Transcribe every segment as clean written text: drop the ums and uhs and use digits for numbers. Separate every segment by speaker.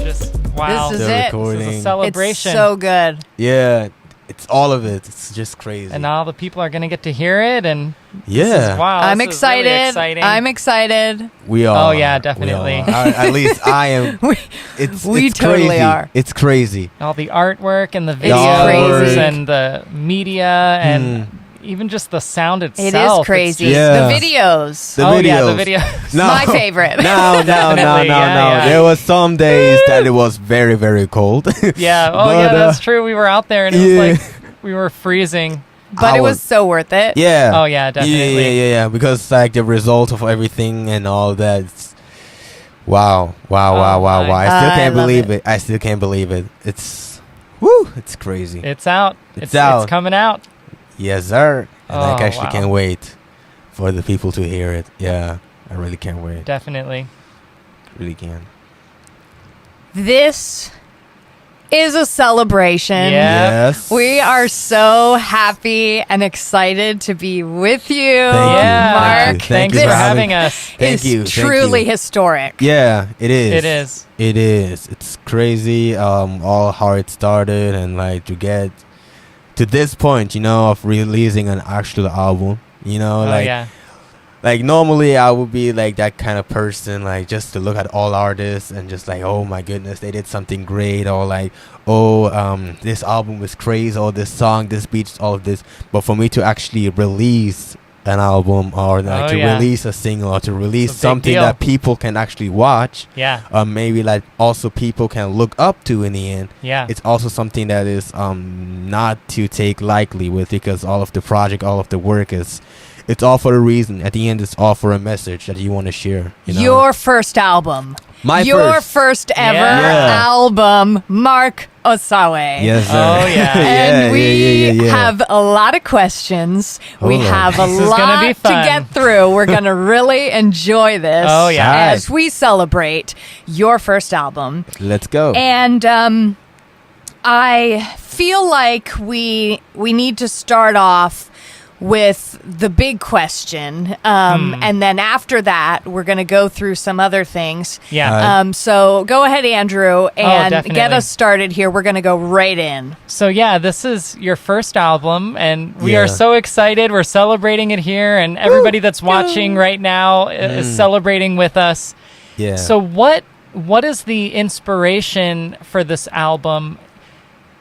Speaker 1: just wow.
Speaker 2: This is
Speaker 3: The
Speaker 2: it.
Speaker 3: recording.
Speaker 1: This is a celebration.
Speaker 2: It's so good.
Speaker 3: Yeah, it's all of it. It's just crazy.
Speaker 1: And all the people are going to get to hear it. And
Speaker 3: yeah,
Speaker 1: this is, wow,
Speaker 2: I'm
Speaker 1: this is really
Speaker 2: excited.
Speaker 1: exciting.
Speaker 2: I'm excited.
Speaker 3: we are.
Speaker 1: Oh, yeah, definitely.
Speaker 3: We are. At least I am.
Speaker 2: We
Speaker 3: It's
Speaker 2: totally
Speaker 3: crazy.
Speaker 2: are.
Speaker 3: It's crazy.
Speaker 1: all the artwork and the
Speaker 3: The
Speaker 1: videos
Speaker 2: crazy.
Speaker 1: and the media and even just the sound itself.
Speaker 2: It is crazy.
Speaker 3: Yeah.
Speaker 2: The videos.
Speaker 3: The
Speaker 1: Oh,
Speaker 3: videos.
Speaker 1: yeah, the videos.
Speaker 3: No.
Speaker 2: My favorite.
Speaker 3: No.
Speaker 1: Definitely, yeah.
Speaker 3: There was some days that it was very, very cold.
Speaker 1: Yeah. Oh,
Speaker 3: But,
Speaker 1: yeah, that's true. We were out there and it was like we were freezing.
Speaker 2: But it was so worth it.
Speaker 3: Yeah.
Speaker 1: Oh, yeah, definitely.
Speaker 3: Yeah. Because like the result of everything and all that. Wow.
Speaker 1: my.
Speaker 3: I still
Speaker 2: I
Speaker 3: can't
Speaker 2: love
Speaker 3: believe
Speaker 2: it.
Speaker 3: it. I still can't believe it. It's It's crazy.
Speaker 1: It's out.
Speaker 3: It's out.
Speaker 1: It's coming out.
Speaker 3: Yes, sir. And I
Speaker 1: Oh,
Speaker 3: actually
Speaker 1: wow.
Speaker 3: can't wait for the people to hear it. Yeah, I really can't wait.
Speaker 1: Definitely.
Speaker 3: Really can.
Speaker 2: This is a celebration.
Speaker 1: Yeah.
Speaker 3: Yes.
Speaker 2: We are so happy and excited to be with you,
Speaker 1: Yeah.
Speaker 2: Mark.
Speaker 3: Thank
Speaker 1: Thanks
Speaker 3: you
Speaker 1: for
Speaker 3: for
Speaker 1: having
Speaker 3: having-
Speaker 1: us.
Speaker 3: Thank
Speaker 2: It's
Speaker 3: you. Thank
Speaker 2: truly
Speaker 3: you.
Speaker 2: historic.
Speaker 3: Yeah, it is.
Speaker 1: It is.
Speaker 3: It is. It's crazy. All how it started and like to get to this point, of releasing an actual album.
Speaker 1: Oh, yeah.
Speaker 3: Like normally I would be like that kind of person, like just to look at all artists and just like, oh my goodness, they did something great, or like, this album was crazy, or this song, this beat, all of this. But for me to actually release an album, or like to release a single, or to release
Speaker 1: It's a big
Speaker 3: something
Speaker 1: deal.
Speaker 3: that people can actually watch,
Speaker 1: Yeah.
Speaker 3: maybe like also people can look up to in the end.
Speaker 1: Yeah.
Speaker 3: It's also something that is not to take lightly with, because all of the project, all of the work it's all for a reason. At the end, it's all for a message that you want to share.
Speaker 2: Your first album. Your first ever
Speaker 3: Yeah.
Speaker 2: album, Mark Osawe.
Speaker 3: Yes, sir.
Speaker 1: Oh, yeah.
Speaker 2: And we
Speaker 3: yeah.
Speaker 2: have a lot of questions. We
Speaker 3: Hold on.
Speaker 2: have a
Speaker 1: This is gonna
Speaker 2: lot
Speaker 1: be
Speaker 2: to
Speaker 1: fun.
Speaker 2: get through. We're going to really enjoy this
Speaker 1: Oh, yeah.
Speaker 2: as we celebrate your first album.
Speaker 3: Let's go.
Speaker 2: And I feel like we need to start off with the big question. And then after that, we're going to go through some other things.
Speaker 1: Yeah.
Speaker 2: So go ahead, Andrew, and
Speaker 1: definitely.
Speaker 2: get us started here. We're going to go right in.
Speaker 1: So yeah, this is your first album, and we
Speaker 3: Yeah.
Speaker 1: are so excited. We're celebrating it here, and everybody that's watching right now is celebrating with us.
Speaker 3: Yeah.
Speaker 1: So what is the inspiration for this album?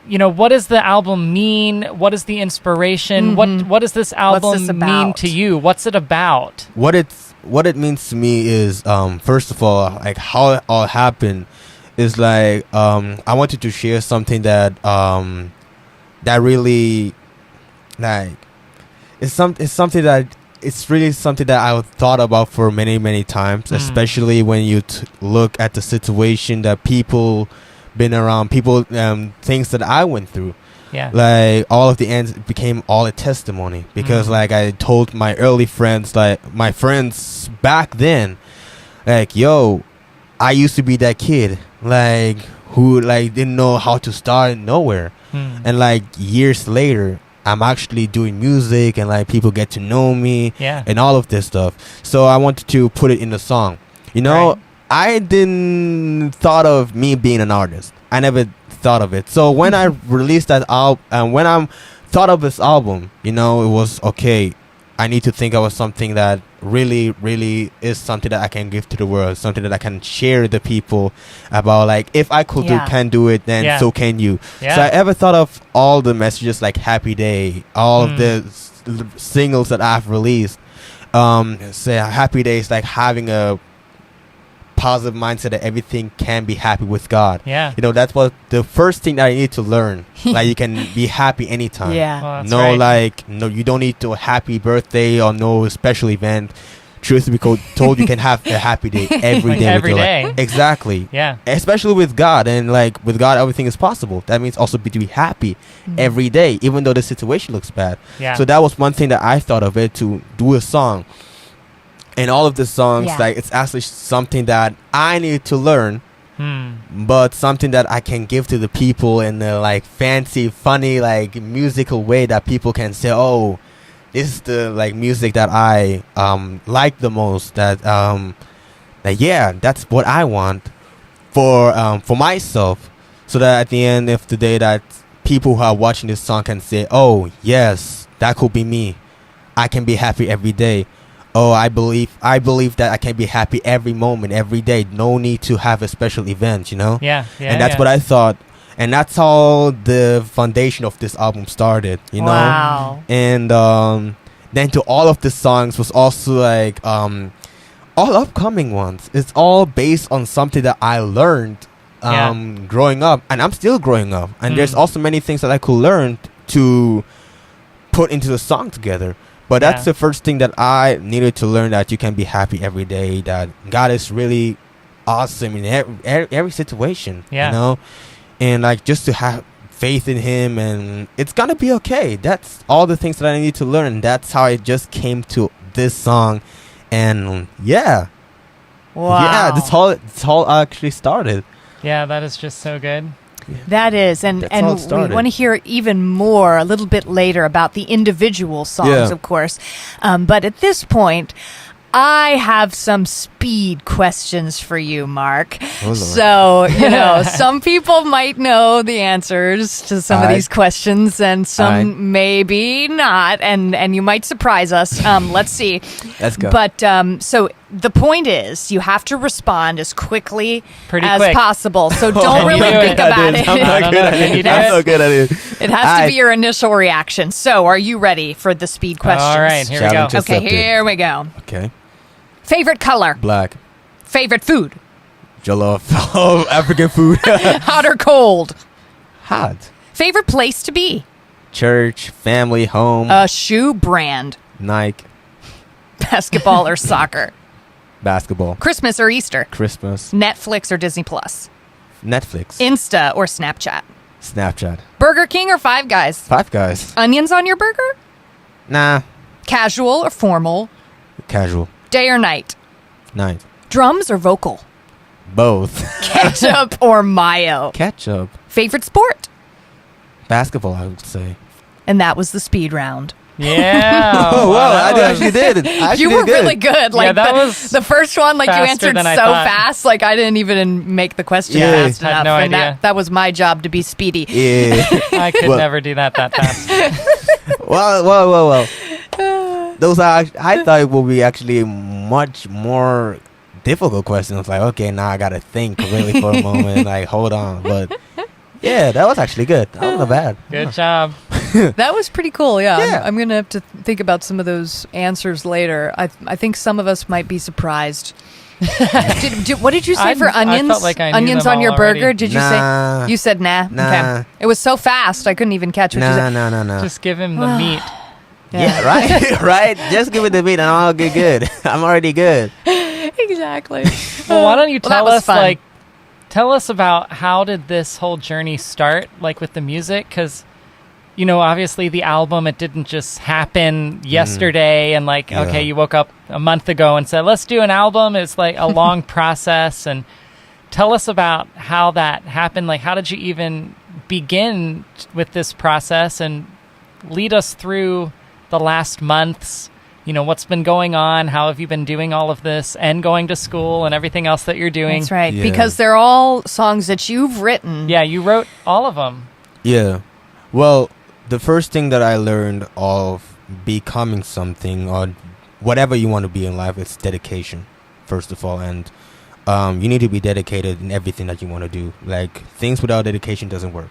Speaker 1: What does the album mean? What is the inspiration? What does this album
Speaker 2: this
Speaker 1: mean
Speaker 2: about?
Speaker 1: to you? What's it about?
Speaker 3: what it means to me is, first of all, like how it all happened is like, I wanted to share something that that really, like, it's something that it's really something that I've thought about for many times, especially when you look at the situation that people been around, things that I went through.
Speaker 1: Yeah.
Speaker 3: Like all of the ends became all a testimony, because like I told my early friends, like my friends back then, like, yo, I used to be that kid like who like didn't know how to start nowhere. And like years later, I'm actually doing music, and like people get to know me,
Speaker 1: Yeah.
Speaker 3: and all of this stuff. So I wanted to put it in the song.
Speaker 1: Right.
Speaker 3: I didn't thought of me being an artist. I never thought of it. So when I released that album, when I thought of this album, it was okay. I need to think about something that really is something that I can give to the world, something that I can share with the people about. Like, if I can do it, then so can you.
Speaker 1: Yeah.
Speaker 3: So I ever thought of all the messages like Happy Day, all of the singles that I've released. Say Happy Day is like having a positive mindset that everything can be happy with God.
Speaker 1: Yeah.
Speaker 3: That's what the first thing that I need to learn. Like, you can be happy anytime.
Speaker 2: Yeah.
Speaker 1: Well, that's right.
Speaker 3: No, you don't need to a happy birthday or no special event. Truth be told, you can have a happy day every
Speaker 1: Like
Speaker 3: day.
Speaker 1: every
Speaker 3: with your
Speaker 1: day.
Speaker 3: life. Exactly.
Speaker 1: Yeah.
Speaker 3: Especially with God, and like with God, everything is possible. That means also to be happy every day, even though the situation looks bad.
Speaker 1: Yeah.
Speaker 3: So that was one thing that I thought of it, to do a song. And all of the songs, like, it's actually something that I need to learn, but something that I can give to the people in a like fancy, funny, like musical way that people can say, oh, this is the like music that I like the most. That yeah, that's what I want for myself, so that at the end of the day, that people who are watching this song can say, "Oh yes, that could be me. I can be happy every day. Oh, I believe that I can be happy every moment, every day. No need to have a special event, you know."
Speaker 1: Yeah.
Speaker 3: And that's what I thought, and that's how the foundation of this album started, you know.
Speaker 2: Wow.
Speaker 3: And then to all of the songs was also like all upcoming ones. It's all based on something that I learned growing up, and I'm still growing up. And there's also many things that I could learn to put into the song together. But that's the first thing that I needed to learn, that you can be happy every day, that God is really awesome in every situation, you know, and like just to have faith in Him, and it's gonna be okay. That's all the things that I need to learn, and that's how I just came to this song. And
Speaker 2: wow.
Speaker 3: That's how I actually started.
Speaker 1: Yeah, that is just so good.
Speaker 2: That is, and we want to hear even more a little bit later about the individual songs, of course. But at this point, I have some speed questions for you, Mark.
Speaker 3: Oh,
Speaker 2: so, some people might know the answers to some of these questions, and some maybe not, and you might surprise us. Let's see.
Speaker 3: Let's go.
Speaker 2: But so the point is, you have to respond as quickly as possible. So don't really think about it.
Speaker 3: I'm so good at it.
Speaker 2: It has to be your initial reaction. So, are you ready for the speed questions?
Speaker 1: All right, here we go.
Speaker 2: Okay, here we go.
Speaker 3: Okay.
Speaker 2: Favorite color?
Speaker 3: Black.
Speaker 2: Favorite food?
Speaker 3: Jollof. Oh, African food.
Speaker 2: Hot or cold?
Speaker 3: Hot.
Speaker 2: Favorite place to be?
Speaker 3: Church, family, home.
Speaker 2: A shoe brand?
Speaker 3: Nike.
Speaker 2: Basketball or soccer?
Speaker 3: Basketball.
Speaker 2: Christmas or Easter?
Speaker 3: Christmas.
Speaker 2: Netflix or Disney Plus?
Speaker 3: Netflix.
Speaker 2: Insta or Snapchat?
Speaker 3: Snapchat.
Speaker 2: Burger King or Five Guys?
Speaker 3: Five Guys.
Speaker 2: Onions on your burger?
Speaker 3: Nah.
Speaker 2: Casual or formal?
Speaker 3: Casual.
Speaker 2: Day or night?
Speaker 3: Night.
Speaker 2: Drums or vocal?
Speaker 3: Both.
Speaker 2: Ketchup or mayo?
Speaker 3: Ketchup.
Speaker 2: Favorite sport?
Speaker 3: Basketball, I would say.
Speaker 2: And that was the speed round.
Speaker 1: Yeah.
Speaker 3: Oh, wow. I actually did.
Speaker 2: You were really good. Like
Speaker 1: that was
Speaker 2: the first one, like you answered so fast. Like I didn't even make the question fast enough.
Speaker 1: Had no
Speaker 2: and
Speaker 1: idea.
Speaker 2: that was my job to be speedy.
Speaker 3: Yeah.
Speaker 1: I could never do that fast.
Speaker 3: Well. Those are, I thought it would be actually much more difficult questions. Like, okay, now I got to think really for a moment. Like, hold on. But yeah, that was actually good. That wasn't bad.
Speaker 1: Good job.
Speaker 2: That was pretty cool.
Speaker 3: Yeah.
Speaker 2: I'm going to have to think about some of those answers later. I think some of us might be surprised. What did you say for onions?
Speaker 1: I felt like I knew
Speaker 2: onions
Speaker 1: them
Speaker 2: on your
Speaker 1: all
Speaker 2: burger?
Speaker 1: already.
Speaker 2: Did you say? You said nah.
Speaker 3: Nah.
Speaker 2: Okay. It was so fast I couldn't even catch what you said.
Speaker 3: No.
Speaker 1: Just give him the meat.
Speaker 3: Yeah, right. Right. Just give it the beat and I'll get good. I'm already good.
Speaker 2: Exactly.
Speaker 1: Well, why don't you tell us
Speaker 2: fun.
Speaker 1: tell us about how did this whole journey start, like with the music? Because obviously the album, it didn't just happen yesterday and okay, you woke up a month ago and said, let's do an album. It's like a long process. And tell us about how that happened. Like, how did you even begin with this process, and lead us through the last months? What's been going on? How have you been doing all of this and going to school and everything else that you're doing?
Speaker 2: That's right.
Speaker 3: Yeah.
Speaker 2: Because they're all songs that you've written.
Speaker 1: Yeah, you wrote all of them.
Speaker 3: Yeah. Well, the first thing that I learned of becoming something or whatever you want to be in life is dedication, first of all. And you need to be dedicated in everything that you want to do. Like, things without dedication doesn't work,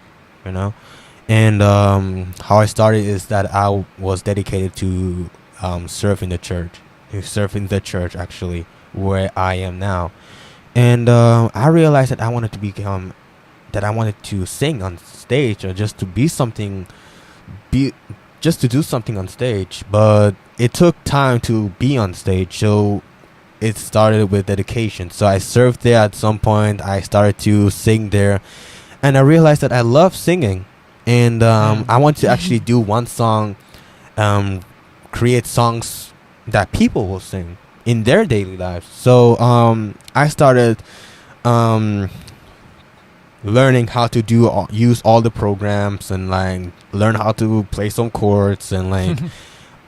Speaker 3: And how I started is that I was dedicated to serving the church, actually, where I am now. And I realized that I wanted to sing on stage, or just to do something on stage. But it took time to be on stage, so it started with dedication. So I served there at some point. I started to sing there, and I realized that I love singing. And I want to actually do one song, create songs that people will sing in their daily lives. So I started learning how to use all the programs, and learn how to play some chords and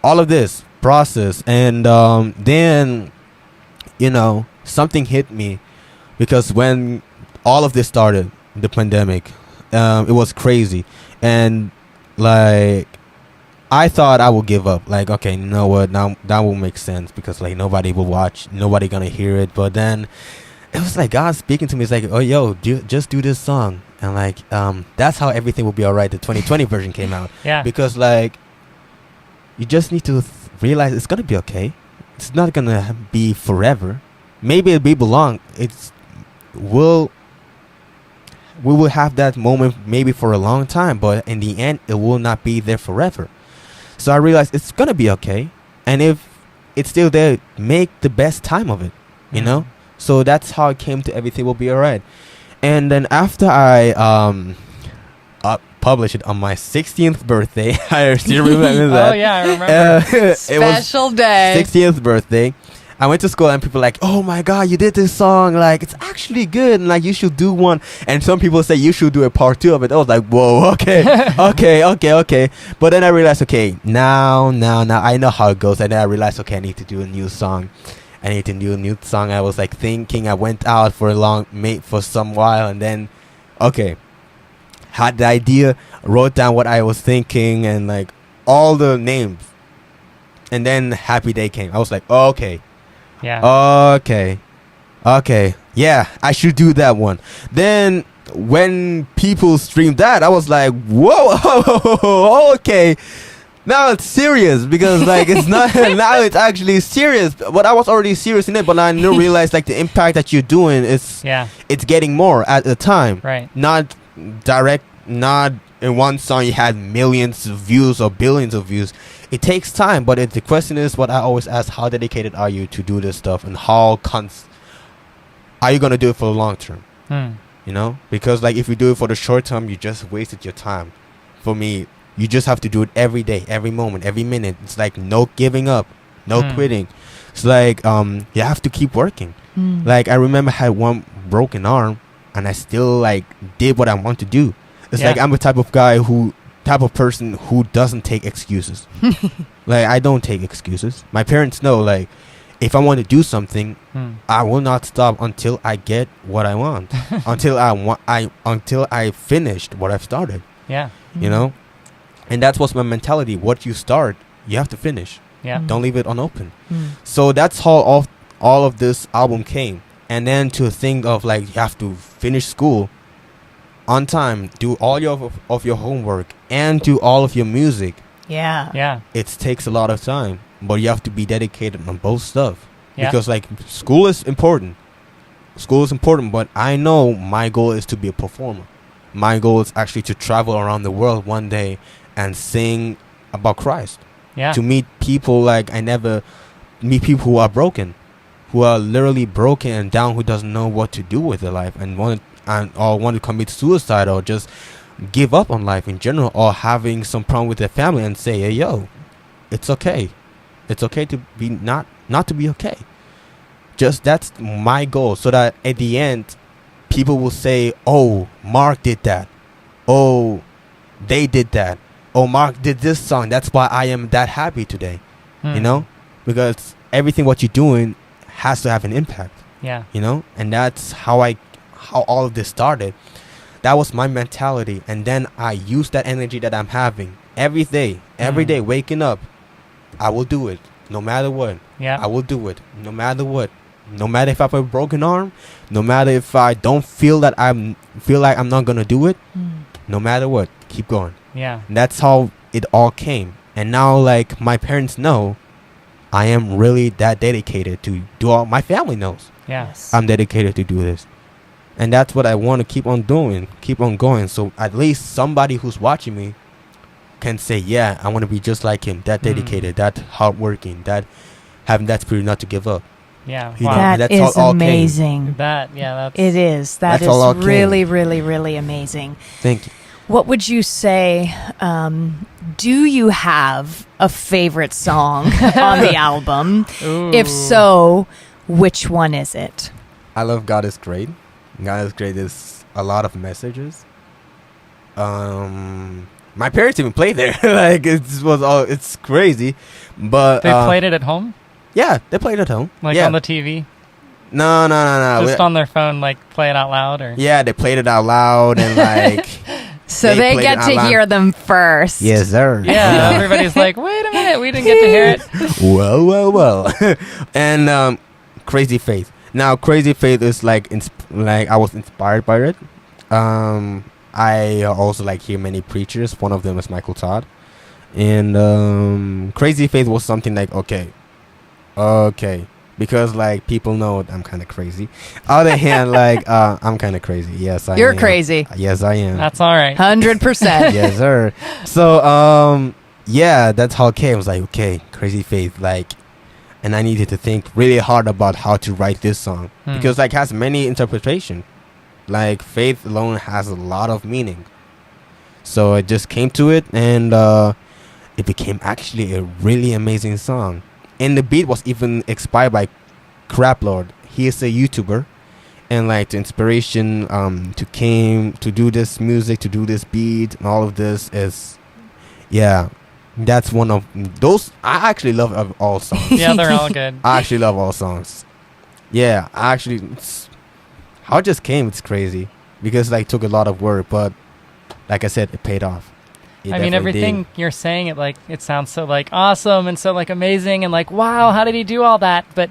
Speaker 3: all of this process. And then something hit me, because when all of this started, the pandemic. It was crazy, and like I thought I would give up. Like, okay, you know what? Now that will make sense because like nobody will watch, nobody gonna hear it. But then it was like God speaking to me. It's like, oh, yo, just do this song, and like that's how everything will be alright. The 2020 version came out.
Speaker 1: Yeah.
Speaker 3: Because like you just need to realize it's gonna be okay. It's not gonna be forever. Maybe it'll be long. We will have that moment maybe for a long time, but in the end, it will not be there forever. So I realized it's gonna be okay, and if it's still there, make the best time of it, you know. So that's how it came to everything will be alright. And then after I published it on my 16th birthday, I still remember that.
Speaker 1: Oh yeah, I remember.
Speaker 2: Special day.
Speaker 3: 16th birthday. I went to school and people were like, oh my God, you did this song. Like, it's actually good. And like, you should do one. And some people say you should do a part 2 of it. I was like, whoa, okay, okay. But then I realized, okay, now I know how it goes. And then I realized, okay, I need to do a new song. I was like thinking, I went out for some while. And then, okay, had the idea, wrote down what I was thinking and like all the names. And then Happy Day came. I was like, okay.
Speaker 1: Yeah.
Speaker 3: Okay. Yeah, I should do that one. Then when people streamed that, I was like, whoa, okay. Now it's serious because like it's not now it's actually serious. But I was already serious in it, but I didn't realize like the impact that you're doing is it's getting more at the time.
Speaker 1: Right.
Speaker 3: Not in one song you had millions of views or billions of views. It takes time, but the question is what I always ask: how dedicated are you to do this stuff, and how are you gonna do it for the long term? You know, because like if you do it for the short term, you just wasted your time. For me, you just have to do it every day, every moment, every minute. It's like no giving up, no quitting. It's like you have to keep working. Like I remember I had one broken arm, and I still like did what I want to do. It's like I'm a type of person who doesn't take excuses. Like I don't take excuses. My parents know like if I want to do something, I will not stop until I get what I want. until I finished what I've started.
Speaker 1: Yeah.
Speaker 3: You know? And that's what's my mentality. What you start, you have to finish.
Speaker 1: Yeah.
Speaker 3: Don't leave it unopened. So that's how all of this album came. And then to think of like you have to finish school on time, do all of your homework, and do all of your music.
Speaker 1: Yeah.
Speaker 3: It takes a lot of time, but you have to be dedicated on both stuff. Because like school is important, but I know my goal is to be a performer. My goal is actually to travel around the world one day and sing about Christ. To meet people like I never meet people who are broken, who are literally broken and down, who doesn't know what to do with their life and want to commit suicide or just give up on life in general, or having some problem with their family and say, hey, yo, it's okay to be not to be okay. Just that's my goal, so that at the end people will say, oh, Mark did that, oh, they did that, oh, Mark did this song, that's why I am that happy today. You know, because everything what you're doing has to have an impact. You know, and that's how all of this started. That was my mentality, and then I used that energy that I'm having every day, waking up. I will do it no matter what. I will do it no matter what. No matter if I have a broken arm, no matter if I don't feel like I'm not gonna do it. No matter what, keep going. And that's how it all came. And now like my parents know I am really that dedicated to do all. My family knows I'm dedicated to do this. And that's what I want to keep on doing, keep on going. So at least somebody who's watching me can say, yeah, I want to be just like him, that dedicated, that hardworking, that having that spirit not to give up.
Speaker 1: Yeah,
Speaker 3: You know,
Speaker 2: that
Speaker 3: that's
Speaker 2: is
Speaker 3: all
Speaker 2: amazing.
Speaker 1: That that's
Speaker 2: It is. That
Speaker 3: That's all
Speaker 2: is
Speaker 3: came.
Speaker 2: really, really, really amazing.
Speaker 3: Thank you.
Speaker 2: What would you say? Do you have a favorite song on the album?
Speaker 1: Ooh.
Speaker 2: If so, which one is it?
Speaker 3: I love God is Great. God is Great is a lot of messages. My parents even played there. Like it's crazy. But
Speaker 1: they played it at home?
Speaker 3: Yeah, they played at home.
Speaker 1: Like
Speaker 3: yeah.
Speaker 1: on the TV?
Speaker 3: No.
Speaker 1: Just on their phone, like play it out loud, or
Speaker 3: yeah, they played it out loud and like.
Speaker 2: So they get to hear them first.
Speaker 3: Yes, sir.
Speaker 1: Yeah, everybody's like, wait a minute, we didn't get to hear it.
Speaker 3: Well. And Crazy Faith. Now, Crazy Faith is like I was inspired by it. I also like hear many preachers. One of them is Michael Todd. And Crazy Faith was something like, okay. Because like people know I'm kind of crazy. Other hand, like I'm kind of crazy. Yes, I am.
Speaker 2: You're crazy.
Speaker 3: Yes, I am.
Speaker 1: That's all right.
Speaker 2: 100%.
Speaker 3: Yes, sir. So yeah, that's how it came. I was like, okay, Crazy Faith, like, and I needed to think really hard about how to write this song because like it has many interpretation. Like faith alone has a lot of meaning. So I just came to it, and it became actually a really amazing song. And the beat was even inspired by Crap Lord. He is a YouTuber, and like the inspiration to do this music, to do this beat, and all of this is, yeah, that's one of those. I actually love all songs.
Speaker 1: Yeah, they're all good.
Speaker 3: I actually love all songs. Yeah, how it just came. It's crazy because like took a lot of work, but like I said, it paid off.
Speaker 1: I mean, everything you're saying, it sounds so like awesome and so like amazing and like, wow, how did he do all that? But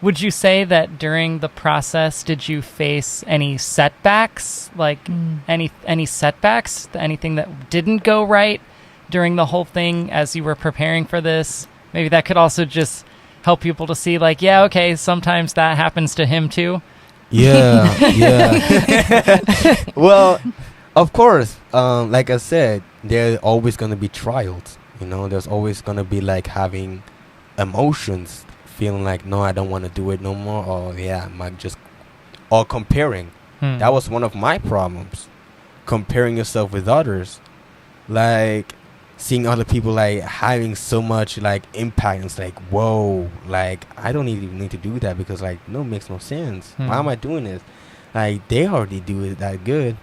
Speaker 1: would you say that during the process, did you face any setbacks? Like any setbacks? Anything that didn't go right during the whole thing as you were preparing for this? Maybe that could also just help people to see like, yeah, okay, sometimes that happens to him too.
Speaker 3: Yeah. Well, of course, like I said, there's always going to be trials. There's always going to be like having emotions, feeling like, no, I don't want to do it no more. Or yeah, or comparing. That was one of my problems. Comparing yourself with others. Like seeing other people like having so much like impact. And it's like, whoa, like I don't even need to do that because like, no, it makes no sense. Why am I doing this? Like they already do it that good.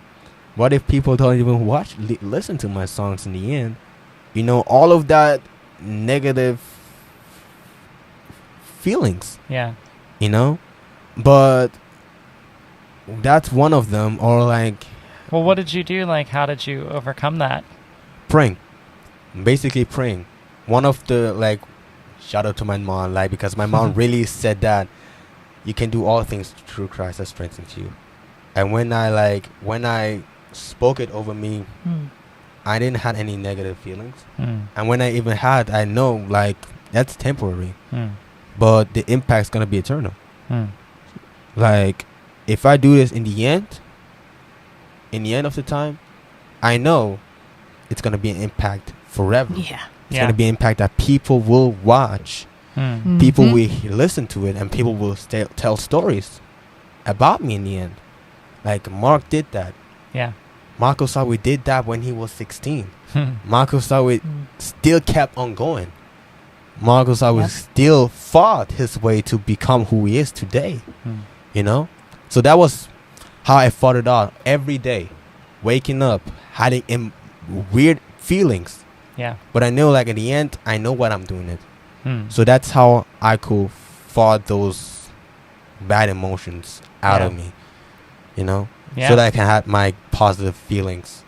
Speaker 3: What if people don't even listen to my songs in the end? All of that negative feelings.
Speaker 1: Yeah.
Speaker 3: But that's one of them. Or like...
Speaker 1: Well, what did you do? Like, how did you overcome that?
Speaker 3: Praying. Basically praying. One of the, like... Shout out to my mom, like, because my mom really said that you can do all things through Christ that strengthens you. And when I spoke it over me, I didn't have any negative feelings. And when I even had, I know like that's temporary, but the impact's gonna be eternal. Like if I do this in the end of the time, I know it's gonna be an impact forever. It's gonna be an impact that people will watch, people will listen to it, and people will tell stories about me in the end. Like Mark did that.
Speaker 1: Yeah.
Speaker 3: Mark Osawe did that when he was 16. Mark Osawe still kept on going. Mark Osawe still fought his way to become who he is today. So that was how I fought it out every day. Waking up, having weird feelings.
Speaker 1: Yeah.
Speaker 3: But I know like in the end, I know what I'm doing it. So that's how I could fight those bad emotions out of me. So that I can have my positive feelings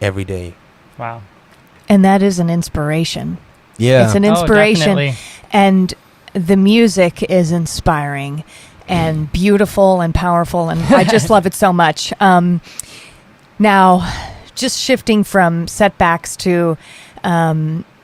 Speaker 3: every day.
Speaker 1: Wow.
Speaker 2: And that is an inspiration.
Speaker 3: Yeah.
Speaker 2: It's an inspiration.
Speaker 1: Definitely.
Speaker 2: And the music is inspiring and beautiful and powerful. And I just love it so much. Now, just shifting from setbacks to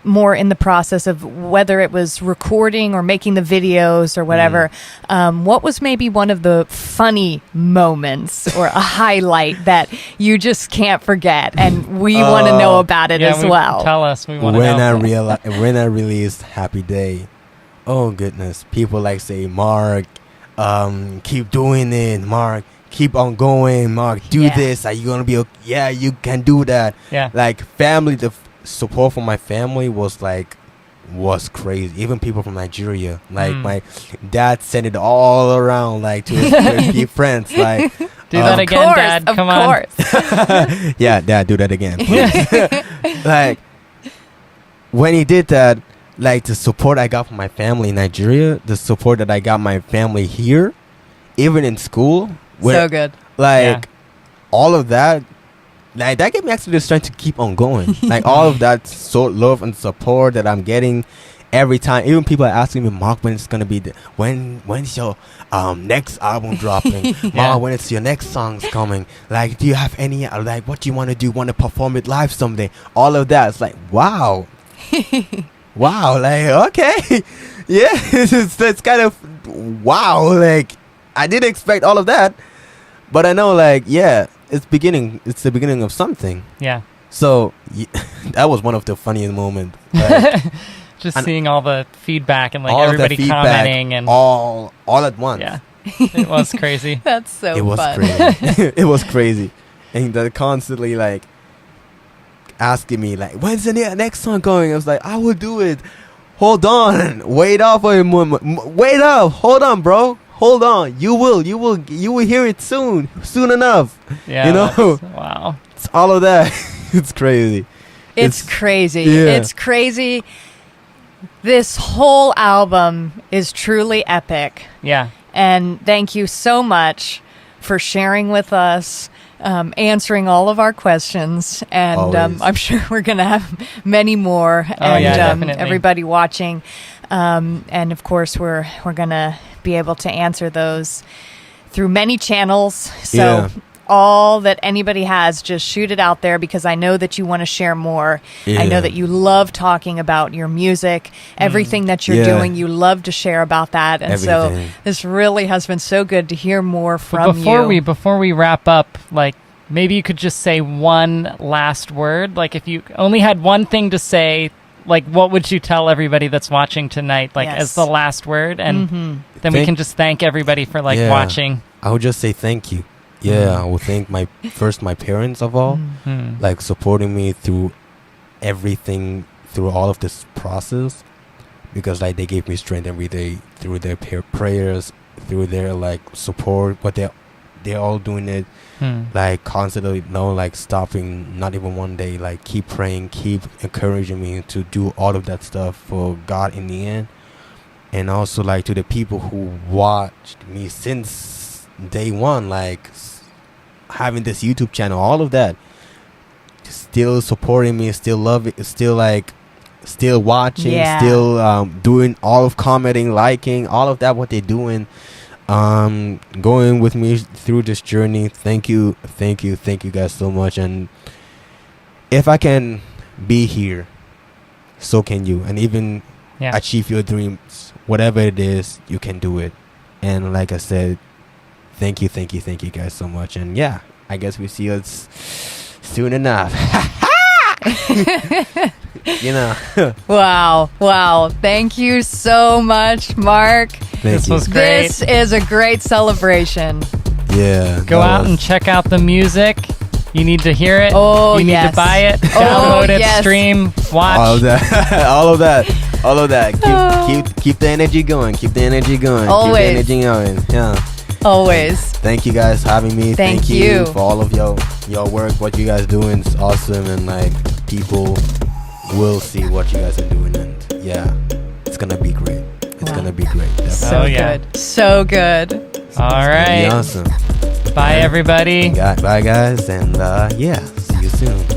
Speaker 2: more in the process of whether it was recording or making the videos or whatever, what was maybe one of the funny moments or a highlight that you just can't forget? And we want to know about it as well.
Speaker 1: Tell us. We want to know.
Speaker 3: When I released Happy Day, oh goodness, people like say, Mark, keep doing it. Mark, keep on going. Mark, do this. Are you going to be okay? Yeah, you can do that. Yeah. Like family, the support from my family was crazy. Even people from Nigeria, like my dad sent it all around, like to his few friends, like
Speaker 1: do that again, Dad. Come on.
Speaker 3: Yeah, Dad, do that again, please. Like when he did that, like the support I got from my family in Nigeria, the support that I got my family here, even in school.
Speaker 2: So good.
Speaker 3: Like all of that, like that gave me actually the strength to keep on going. Like all of that love and support that I'm getting every time. Even people are asking me, Mark, when it's gonna be when's your next album dropping? Mark, when it's your next song's coming? Like, do you have any like what do you want to do? Want to perform it live someday? All of that. It's like wow. Wow, like okay. Yeah, it's kind of wow. Like I didn't expect all of that. But I know, like, yeah, it's the beginning of something.
Speaker 1: Yeah.
Speaker 3: So that was one of the funniest moments. Like,
Speaker 1: just seeing all the feedback and like everybody commenting and
Speaker 3: all at once.
Speaker 1: Yeah, it was crazy.
Speaker 2: That's so fun.
Speaker 3: It was crazy. It was crazy, and they're constantly like asking me like, "When's the next song going?" I was like, "I will do it. Hold on, wait up for a moment. Wait up, hold on, bro." Hold on, you will hear it soon enough.
Speaker 1: Yeah,
Speaker 3: you know.
Speaker 1: Wow,
Speaker 3: it's all of that. It's crazy.
Speaker 2: It's crazy.
Speaker 3: Yeah.
Speaker 2: It's crazy. This whole album is truly epic.
Speaker 1: Yeah,
Speaker 2: and thank you so much for sharing with us, answering all of our questions, and I'm sure we're going to have many more.
Speaker 1: Definitely.
Speaker 2: Everybody watching, and of course we're going to be able to answer those through many channels. So all that anybody has, just shoot it out there, because I know that you want to share more. I know that you love talking about your music, everything that you're doing. You love to share about that, and so this really has been so good to hear more from you.
Speaker 1: Before we wrap up, like maybe you could just say one last word. Like if you only had one thing to say, like what would you tell everybody that's watching tonight, like as the last word, and then we can just thank everybody for like watching.
Speaker 3: I would just say thank you. Yeah, I would thank my parents of all, like supporting me through everything, through all of this process, because like they gave me strength every day through their prayers, through their like support. But they're all doing it like constantly, no like stopping, not even one day. Like keep praying, keep encouraging me to do all of that stuff for God in the end. And also like to the people who watched me since day one, like having this YouTube channel, all of that, still supporting me, still love it, still watching, still doing all of commenting, liking, all of that, what they're doing, going with me through this journey. Thank you guys so much. And if I can be here, so can you. And even achieve your dreams, whatever it is, you can do it. And like I said, thank you guys so much. And yeah, I guess we see us soon enough. You know.
Speaker 2: Wow. Thank you so much, Mark.
Speaker 1: This was great.
Speaker 2: This is a great celebration.
Speaker 3: Yeah.
Speaker 1: Go out and check out the music. You need to hear it.
Speaker 2: Oh,
Speaker 1: you need to buy it, download it, stream, watch.
Speaker 3: All of that. Keep the energy going.
Speaker 2: Always.
Speaker 3: Keep the energy going. Yeah.
Speaker 2: Always.
Speaker 3: Thank you guys for having me.
Speaker 2: Thank you
Speaker 3: for all of your work. What you guys doing is awesome, and like people will see what you guys are doing, and yeah, it's gonna be great. It's gonna be great. Definitely.
Speaker 2: So good.
Speaker 1: All right.
Speaker 3: Awesome.
Speaker 1: Bye everybody.
Speaker 3: Bye guys, and see you soon.